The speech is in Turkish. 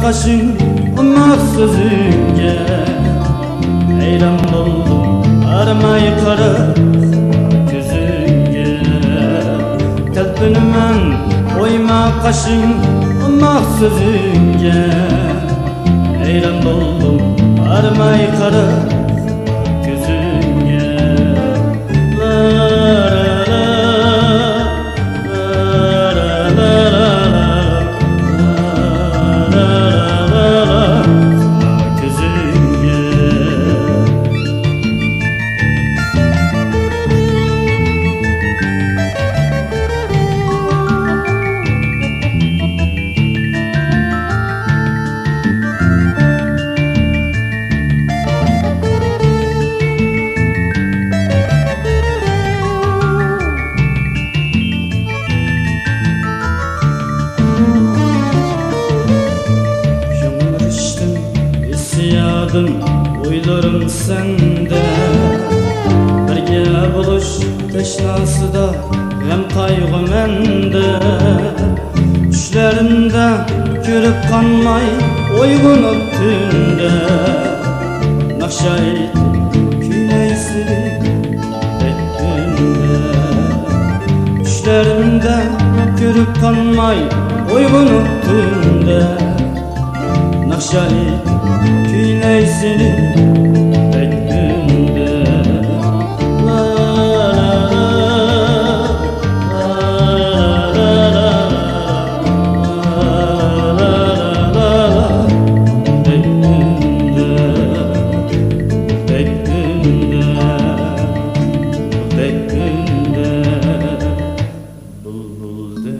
kaşın ımak sözünge Eyran oldum armay kara gözünge Kalbinmen oyma kaşın ımak sözünge Eyran oldum armay kara gözünge Uylarım sende Birge buluş teşnası da hem kaygı mende Düşlerimde körüp kanmay oygunup tünde Nakşayt küyleysi ettimde Düşlerimde körüp kanmay oygunup tünde Nakşayt küyleysi ettimde Bulbul de